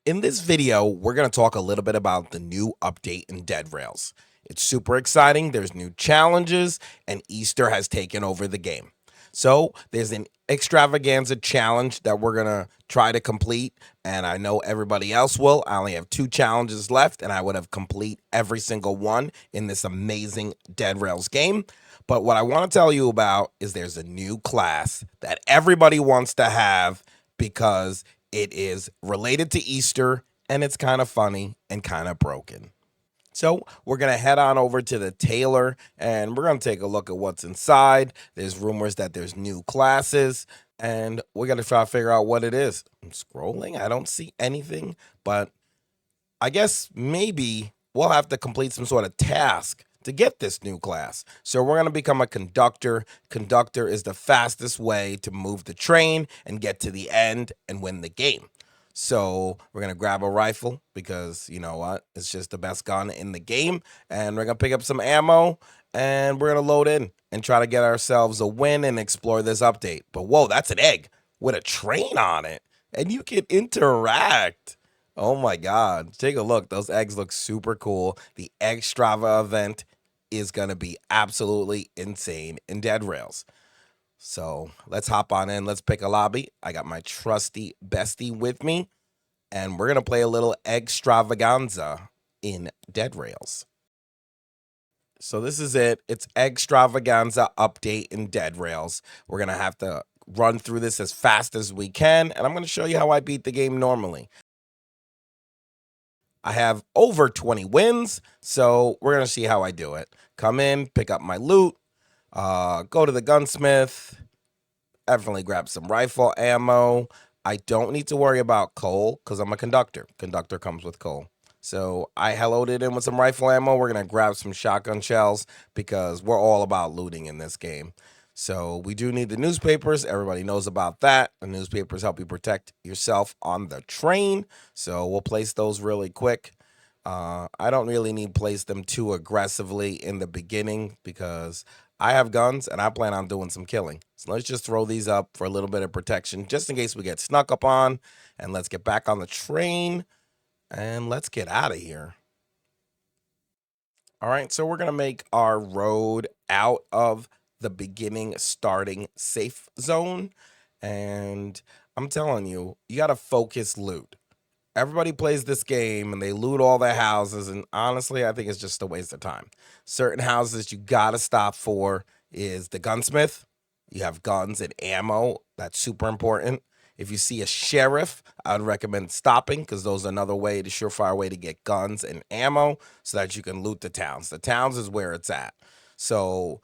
In this video, we're going to talk a little bit about the new update in Deadrails. It's super exciting. There's new challenges, and Easter has taken over the game. So there's an extravaganza challenge that we're going to try to complete, and I know everybody else will. I only have 2 challenges left, and I would have complete every single one in this amazing Deadrails game. But what I want to tell you about is there's a new class that everybody wants to have because it is related to Easter and it's kind of funny and kind of broken. So we're going to head on over to the tailor and we're going to take a look at what's inside. There's rumors that there's new classes and we're going to try to figure out what it is. I'm scrolling. I don't see anything, but I guess maybe we'll have to complete some sort of task to get this new class. So we're going to become a conductor. Conductor is the fastest way to move the train and get to the end and win the game. So we're going to grab a rifle because you know what? It's just the best gun in the game. And we're going to pick up some ammo and we're going to load in and try to get ourselves a win and explore this update. But whoa, that's an egg with a train on it. And you can interact. Oh my God. Take a look. Those eggs look super cool. The Eggstrava event is going to be absolutely insane in Deadrails. So let's hop on in. Let's pick a lobby. I got my trusty bestie with me, and we're going to play a little Eggstravaganza in Deadrails. So this is it. It's Eggstravaganza update in Deadrails. We're going to have to run through this as fast as we can, and I'm going to show you how I beat the game normally. I have over 20 wins, so we're going to see how I do it. Come in, pick up my loot, go to the gunsmith, definitely grab some rifle ammo. I don't need to worry about coal because I'm a conductor. Conductor comes with coal. So I loaded in with some rifle ammo. We're going to grab some shotgun shells because we're all about looting in this game. So we do need the newspapers. Everybody knows about that. The newspapers help you protect yourself on the train. So we'll place those really quick. I don't really need to place them too aggressively in the beginning because I have guns and I plan on doing some killing. So let's just throw these up for a little bit of protection just in case we get snuck up on. And let's get back on the train and let's get out of here. All right, so we're going to make our road out of the beginning starting safe zone. And I'm telling you, you got to focus loot. Everybody plays this game and they loot all their houses. And honestly, I think it's just a waste of time. Certain houses you got to stop for is the gunsmith. You have guns and ammo. That's super important. If you see a sheriff, I would recommend stopping because those are another way, the surefire way to get guns and ammo so that you can loot the towns. The towns is where it's at. So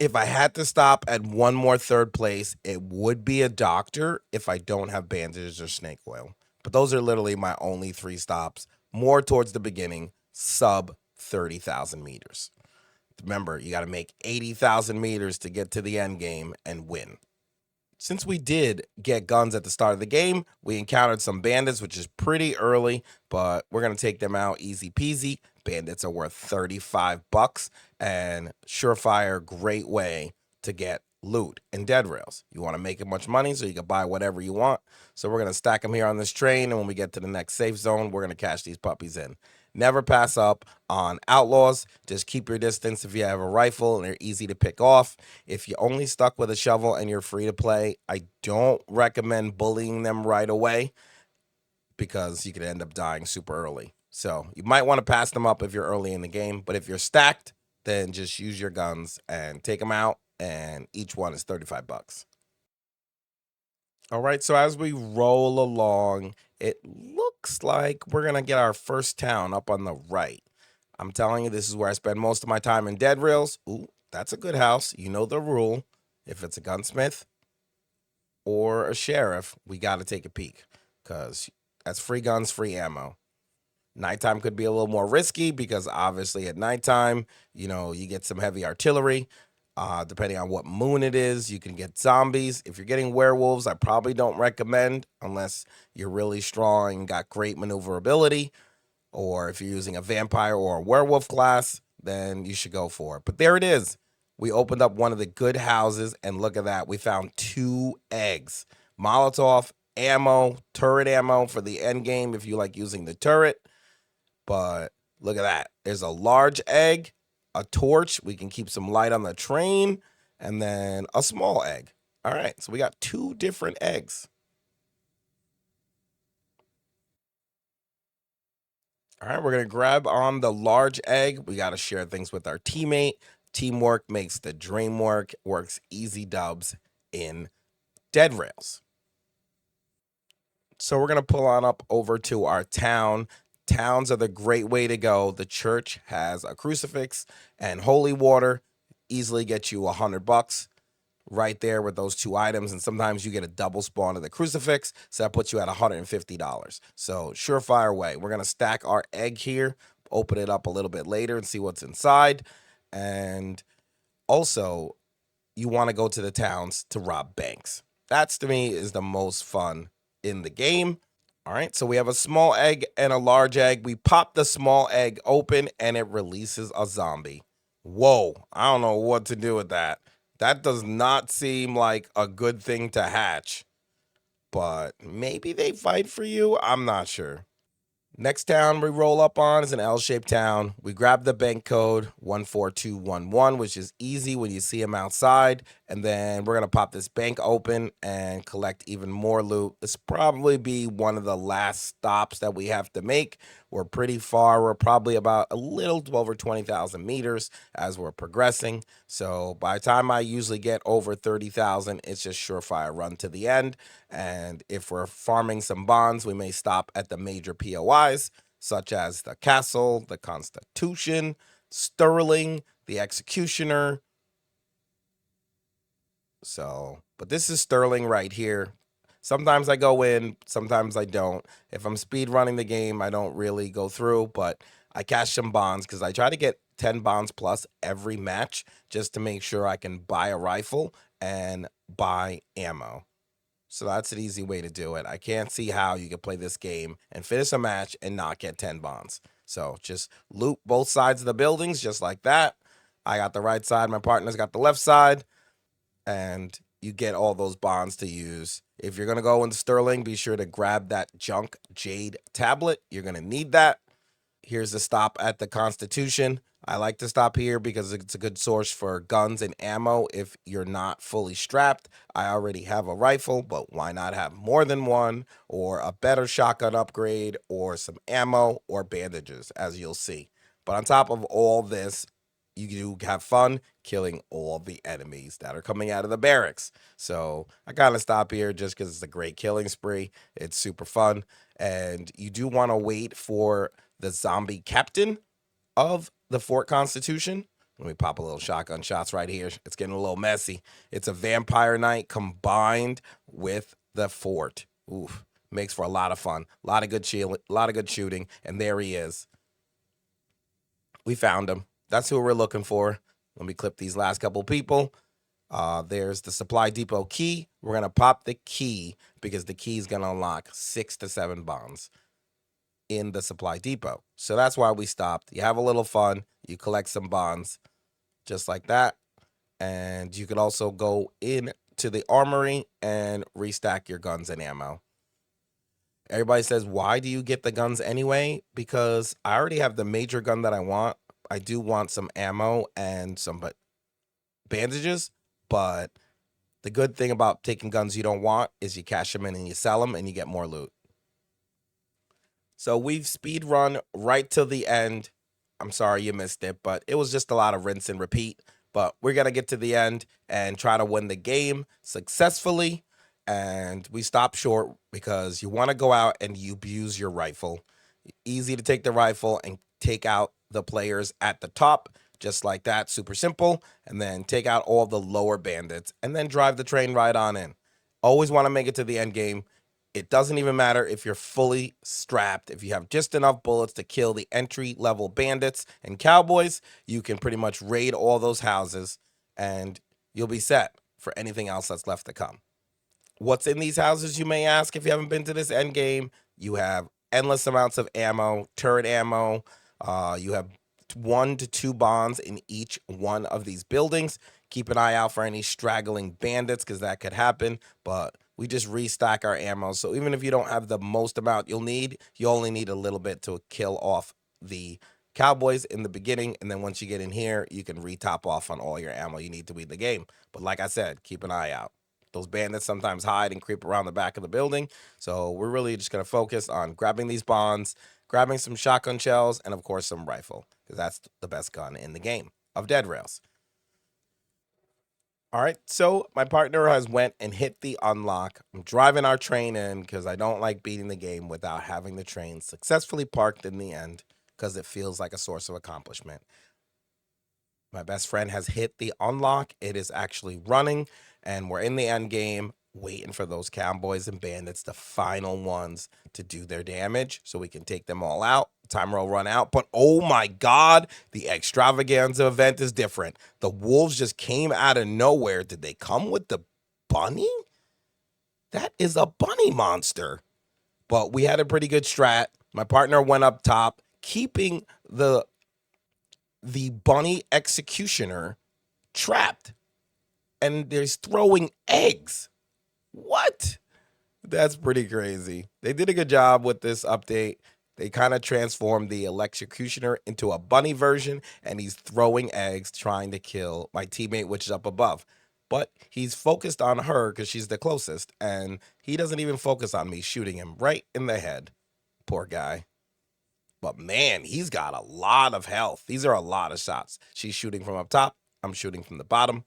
if I had to stop at one more third place, it would be a doctor if I don't have bandages or snake oil. But those are literally my only 3 stops, more towards the beginning, sub 30,000 meters. Remember, you got to make 80,000 meters to get to the end game and win. Since we did get guns at the start of the game, we encountered some bandits, which is pretty early, but we're going to take them out easy peasy. Bandits are worth 35 bucks and surefire great way to get loot in Deadrails. You want to make as much money so you can buy whatever you want. So we're going to stack them here on this train, and when we get to the next safe zone, we're going to cash these puppies in. Never pass up on outlaws. Just keep your distance if you have a rifle and they're easy to pick off. If you're only stuck with a shovel and you're free to play, I don't recommend bullying them right away because you could end up dying super early. So you might want to pass them up if you're early in the game, but if you're stacked, then just use your guns and take them out, and each one is 35 bucks. All right, so as we roll along, it looks like we're going to get our first town up on the right. I'm telling you, this is where I spend most of my time in Deadrails. Ooh, that's a good house. You know the rule. If it's a gunsmith or a sheriff, we got to take a peek because that's free guns, free ammo. Nighttime could be a little more risky because obviously at nighttime, you know, you get some heavy artillery. Depending on what moon it is, you can get zombies. If you're getting werewolves, I probably don't recommend unless you're really strong and got great maneuverability. Or if you're using a vampire or a werewolf class, then you should go for it. But there it is. We opened up one of the good houses, and look at that. We found 2 eggs. Molotov ammo, turret ammo for the end game if you like using the turret. But look at that. There's a large egg, a torch. We can keep some light on the train, and then a small egg. All right, so we got 2 different eggs. All right, we're going to grab on the large egg. We got to share things with our teammate. Teamwork makes the dream work. Works easy dubs in Deadrails. So we're going to pull on up over to our town. Towns are the great way to go. The church has a crucifix and holy water. Easily get you $100 right there with those 2 items. And sometimes you get a double spawn of the crucifix. So that puts you at $150. So surefire way. We're going to stack our egg here, open it up a little bit later and see what's inside. And also, you want to go to the towns to rob banks. That's, to me, is the most fun in the game. All right, so we have a small egg and a large egg. We pop the small egg open and it releases a zombie. Whoa, I don't know what to do with that. That does not seem like a good thing to hatch, but maybe they fight for you. I'm not sure. Next town we roll up on is an L-shaped town. We grab the bank code 14211, which is easy when you see them outside. And then we're going to pop this bank open and collect even more loot. This probably be one of the last stops that we have to make. We're pretty far. We're probably about a little over 20,000 meters as we're progressing. So by the time I usually get over 30,000, it's just surefire run to the end. And if we're farming some bonds, we may stop at the major POIs, such as the Castle, the Constitution, Sterling, the Executioner. So, but this is Sterling right here. Sometimes I go in, sometimes I don't. If I'm speed running the game, I don't really go through, but I cash some bonds because I try to get 10 bonds plus every match just to make sure I can buy a rifle and buy ammo. So that's an easy way to do it. I can't see how you can play this game and finish a match and not get 10 bonds. So just loot both sides of the buildings just like that. I got the right side, my partner's got the left side, and you get all those bonds to use. If you're going to go into Sterling, be sure to grab that junk jade tablet. You're going to need that. Here's the stop at the Constitution. I like to stop here because it's a good source for guns and ammo if you're not fully strapped. I already have a rifle, but why not have more than one, or a better shotgun upgrade, or some ammo, or bandages, as you'll see. But on top of all this, you do have fun killing all the enemies that are coming out of the barracks. So I kind of stop here just because it's a great killing spree. It's super fun. And you do want to wait for the zombie captain of the Fort Constitution. Let me pop a little shotgun shots right here. It's getting a little messy. It's a vampire knight combined with the fort. Oof. Makes for a lot of fun. A lot of good shooting. And there he is. We found him. That's who we're looking for. Let me clip these last couple people. There's the supply depot key. We're going to pop the key because the key is going to unlock 6 to 7 bonds in the supply depot. So that's why we stopped. You have a little fun. You collect some bonds just like that. And you could also go in to the armory and restack your guns and ammo. Everybody says, why do you get the guns anyway? Because I already have the major gun that I want. I do want some ammo and some bandages, but the good thing about taking guns you don't want is you cash them in and you sell them and you get more loot. So we've speed run right to the end. I'm sorry you missed it, but it was just a lot of rinse and repeat. But we're going to get to the end and try to win the game successfully. And we stop short because you want to go out and you abuse your rifle. Easy to take the rifle and take out the players at the top, just like that. Super simple. And then take out all the lower bandits and then drive the train right on in. Always want to make it to the end game. It doesn't even matter if you're fully strapped. If you have just enough bullets to kill the entry-level bandits and cowboys, you can pretty much raid all those houses, and you'll be set for anything else that's left to come. What's in these houses, you may ask, if you haven't been to this end game? You have endless amounts of ammo, turret ammo. You have 1 to 2 bonds in each one of these buildings. Keep an eye out for any straggling bandits because that could happen, but we just restock our ammo. So even if you don't have the most amount you'll need, you only need a little bit to kill off the cowboys in the beginning. And then once you get in here, you can retop off on all your ammo you need to win the game. But like I said, keep an eye out. Those bandits sometimes hide and creep around the back of the building. So we're really just going to focus on grabbing these bonds, grabbing some shotgun shells, and of course some rifle, because that's the best gun in the game of Deadrails. All right, so my partner has went and hit the unlock. I'm driving our train in because I don't like beating the game without having the train successfully parked in the end, because it feels like a source of accomplishment. My best friend has hit the unlock. It is actually running, and we're in the end game waiting for those cowboys and bandits, the final ones, to do their damage so we can take them all out. Timer will run out, but oh my god, the extravaganza event is different. The wolves just came out of nowhere. Did they come with the bunny? That is a bunny monster. But we had a pretty good strat. My partner went up top, keeping the bunny executioner trapped, and there's throwing eggs. What? That's pretty crazy. They did a good job with this update. They kind of transformed the electrocutioner into a bunny version, and he's throwing eggs trying to kill my teammate, which is up above. But he's focused on her because she's the closest, and he doesn't even focus on me, shooting him right in the head. Poor guy. But man, he's got a lot of health. These are a lot of shots. She's shooting from up top. I'm shooting from the bottom.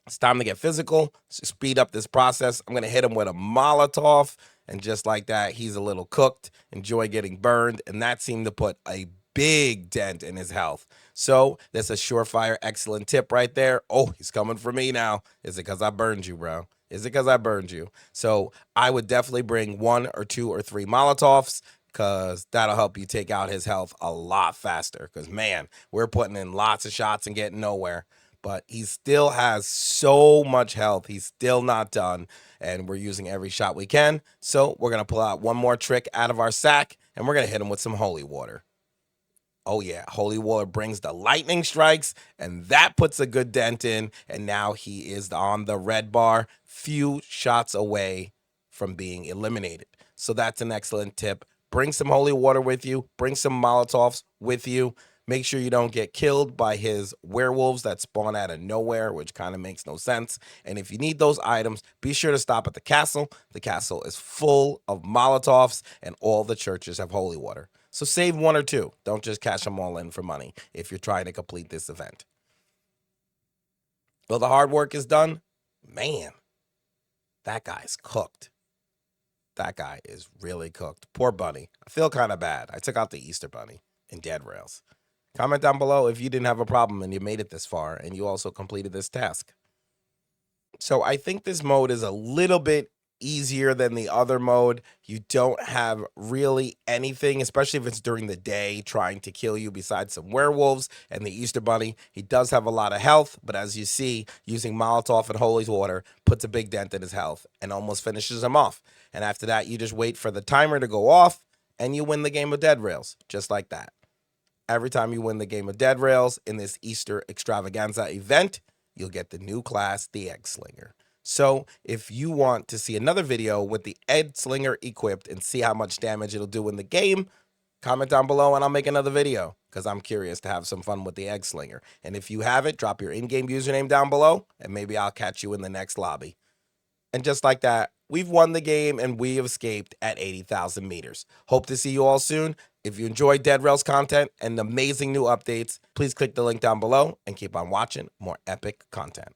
It's time to get physical, speed up this process. I'm going to hit him with a Molotov, and just like that, he's a little cooked. Enjoy getting burned, and that seemed to put a big dent in his health. So that's a surefire, excellent tip right there. Oh, he's coming for me now. Is it because I burned you, bro? Is it because I burned you? So I would definitely bring 1 or 2 or 3 Molotovs, because that'll help you take out his health a lot faster. Because, man, we're putting in lots of shots and getting nowhere. But he still has so much health. He's still not done, and we're using every shot we can. So we're going to pull out one more trick out of our sack, and we're going to hit him with some holy water. Oh yeah, holy water brings the lightning strikes, and that puts a good dent in, and now he is on the red bar, few shots away from being eliminated. So that's an excellent tip. Bring some holy water with you, bring some Molotovs with you. Make sure you don't get killed by his werewolves that spawn out of nowhere, which kind of makes no sense. And if you need those items, be sure to stop at the castle. The castle is full of Molotovs, and all the churches have holy water. So save 1 or 2. Don't just cash them all in for money if you're trying to complete this event. Well, the hard work is done. Man, that guy's cooked. That guy is really cooked. Poor bunny. I feel kind of bad. I took out the Easter bunny in Deadrails. Comment down below if you didn't have a problem and you made it this far and you also completed this task. So I think this mode is a little bit easier than the other mode. You don't have really anything, especially if it's during the day, trying to kill you besides some werewolves and the Easter bunny. He does have a lot of health, but as you see, using Molotov and holy water puts a big dent in his health and almost finishes him off. And after that, you just wait for the timer to go off and you win the game of Deadrails, just like that. Every time you win the game of Deadrails in this Easter extravaganza event, you'll get the new class, the Eggslinger. So if you want to see another video with the Eggslinger equipped and see how much damage it'll do in the game, comment down below and I'll make another video, because I'm curious to have some fun with the Eggslinger. And if you have it, drop your in-game username down below and maybe I'll catch you in the next lobby. And just like that, we've won the game and we have escaped at 80,000 meters. Hope to see you all soon. If you enjoyed Deadrails content and amazing new updates, please click the link down below and keep on watching more epic content.